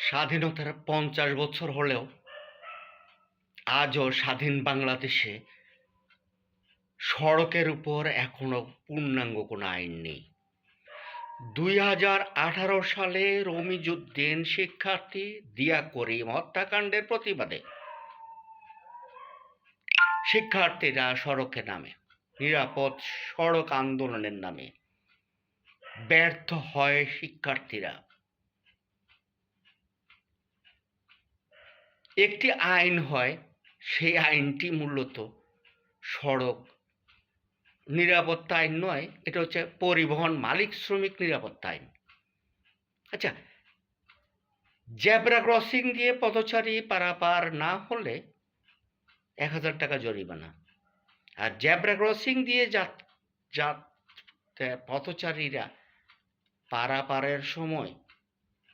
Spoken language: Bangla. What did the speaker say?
স্বাধীনতার ৫০ বছর হলেও আজও স্বাধীন বাংলাদেশে সড়কের উপর এখনো পূর্ণাঙ্গ কোনো আইন নেই। ২০১৮ সালে রমিজউদ্দিন শিক্ষার্থী দিয়া করিম হত্যাকাণ্ডের প্রতিবাদে শিক্ষার্থীরা সড়কে নামে। নিরাপদ সড়ক আন্দোলনের নামে ব্যর্থ হয় শিক্ষার্থীরা। একটি আইন হয়, সেই আইনটি মূলত সড়ক নিরাপত্তা আইন নয়, এটা হচ্ছে পরিবহন মালিক শ্রমিক নিরাপত্তা আইন। আচ্ছা, জেব্রা ক্রসিং দিয়ে পথচারী পারাপার না হলে ১,০০০ টাকা জরিমানা। আর জেব্রা ক্রসিং দিয়ে পথচারীরা পারাপারের সময়